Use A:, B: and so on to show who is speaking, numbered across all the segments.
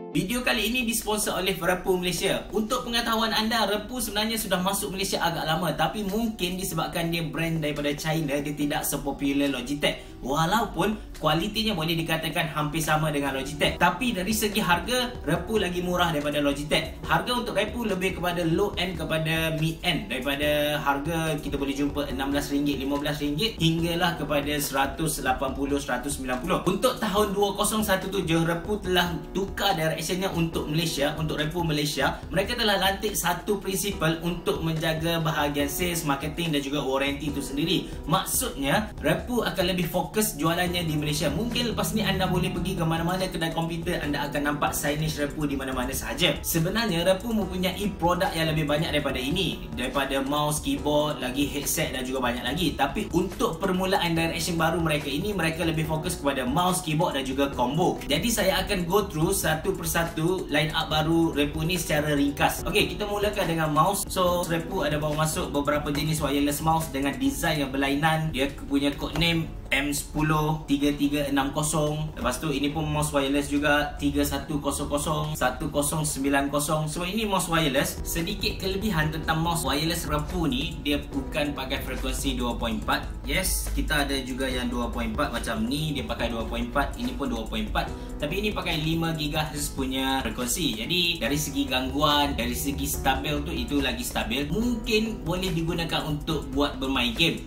A: Video kali ini disponsor oleh Repu Malaysia. Untuk pengetahuan anda, Repu sebenarnya sudah masuk Malaysia agak lama, tapi mungkin disebabkan dia brand daripada China, dia tidak sepopular Logitech. Walaupun kualitinya boleh dikatakan hampir sama dengan Logitech, tapi dari segi harga, Repu lagi murah daripada Logitech. Harga untuk Repu lebih kepada low end kepada mid end. Daripada harga kita boleh jumpa RM16, RM15 hinggalah kepada RM180, RM190. Untuk tahun 2017, Repu telah tukar directionnya untuk Malaysia, untuk Repu Malaysia. Mereka telah lantik satu prinsipal untuk menjaga bahagian sales, marketing dan juga warranty itu sendiri. Maksudnya, Repu akan lebih fokus jualannya di Malaysia. Mungkin lepas ni anda boleh pergi ke mana-mana kedai komputer, anda akan nampak signage Repu di mana-mana sahaja. Sebenarnya Repu mempunyai produk yang lebih banyak daripada ini, daripada mouse, keyboard, lagi headset dan juga banyak lagi. Tapi untuk permulaan direction baru mereka ini, mereka lebih fokus kepada mouse, keyboard dan juga combo. Jadi saya akan go through satu persatu line up baru Repu ni secara ringkas. Okey, kita mulakan dengan mouse. So Repu ada bawa masuk beberapa jenis wireless mouse dengan design yang berlainan. Dia punya code name M10 3360. Lepas tu ini pun mouse wireless juga 3100 1090. So ini mouse wireless. Sedikit kelebihan tentang mouse wireless Repu ni, dia bukan pakai frekuensi 2.4. Yes, kita ada juga yang 2.4 macam ni, dia pakai 2.4, ini pun 2.4. Tapi ini pakai 5 GHz punya frekuensi. Jadi dari segi gangguan, dari segi stabil tu, itu lagi stabil. Mungkin boleh digunakan untuk buat bermain game.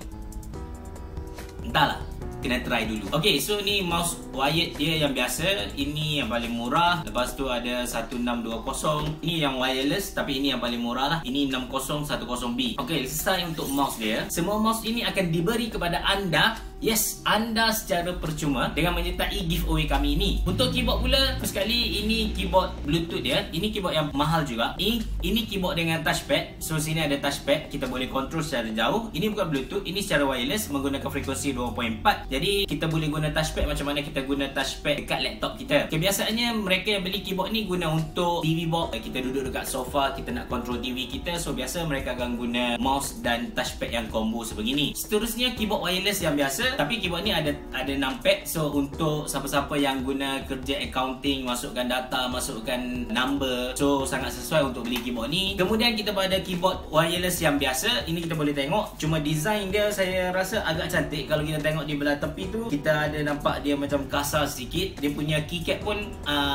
A: Entahlah, kena try dulu. Ok, so ni mouse wired dia yang biasa. Ini yang paling murah. Lepas tu ada 1620. Ini yang wireless, tapi ini yang paling murah lah. Ini 6010B. Ok, selesai untuk mouse dia. Semua mouse ini akan diberi kepada anda. Yes, anda secara percuma dengan menyertai giveaway kami ini. Untuk keyboard pula, sekali ini keyboard Bluetooth dia. Ini keyboard yang mahal juga. Ini keyboard dengan touchpad. So sini ada touchpad, kita boleh control secara jauh. Ini bukan Bluetooth, ini secara wireless menggunakan frekuensi 2.4. Jadi kita boleh guna touchpad macam mana kita guna touchpad dekat laptop kita. Kebiasaannya mereka yang beli keyboard ni guna untuk TV box. Kita duduk dekat sofa, kita nak control TV kita. So biasa mereka akan guna mouse dan touchpad yang combo sebegini. Seterusnya keyboard wireless yang biasa. Tapi keyboard ni ada numpad. So untuk siapa-siapa yang guna kerja accounting, masukkan data, masukkan number, so sangat sesuai untuk beli keyboard ni. Kemudian kita pada keyboard wireless yang biasa. Ini kita boleh tengok, cuma design dia saya rasa agak cantik. Kalau kita tengok di belah tepi tu, kita ada nampak dia macam kasar sedikit. Dia punya keycap pun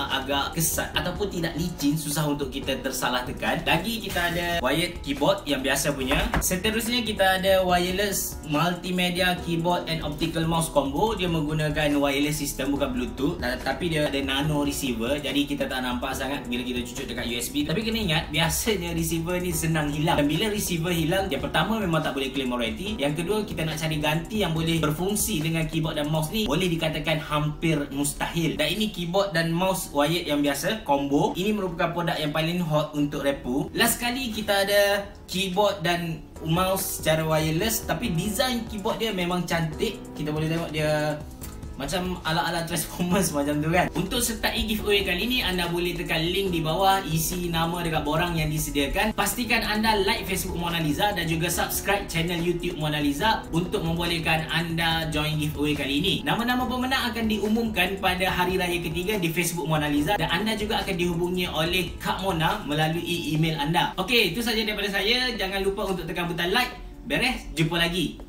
A: agak kesat ataupun tidak licin, susah untuk kita tersalah tekan. Lagi kita ada wired keyboard yang biasa punya. Seterusnya kita ada wireless multimedia keyboard and optical mouse combo. Dia menggunakan wireless system, bukan Bluetooth, tapi dia ada nano receiver. Jadi kita tak nampak sangat bila kita cucuk dekat USB. Tapi kena ingat, biasanya receiver ni senang hilang. Dan bila receiver hilang, yang pertama memang tak boleh claim warranty. Yang kedua, kita nak cari ganti yang boleh berfungsi dengan keyboard dan mouse ni, boleh dikatakan hampir mustahil. Dan ini keyboard dan mouse wired yang biasa combo. Ini merupakan produk yang paling hot untuk Repu. Last kali kita ada keyboard dan mouse secara wireless, tapi design keyboard dia memang cantik. Kita boleh tengok dia macam ala-ala Transformers macam tu kan. Untuk sertai giveaway kali ni, anda boleh tekan link di bawah, isi nama dekat borang yang disediakan. Pastikan anda like Facebook Mona Lisa dan juga subscribe channel YouTube Mona Lisa untuk membolehkan anda join giveaway kali ini. Nama-nama pemenang akan diumumkan pada hari raya ketiga di Facebook Mona Lisa, dan anda juga akan dihubungi oleh Kak Mona melalui email anda. Okey, itu saja daripada saya. Jangan lupa untuk tekan butang like. Beres, jumpa lagi.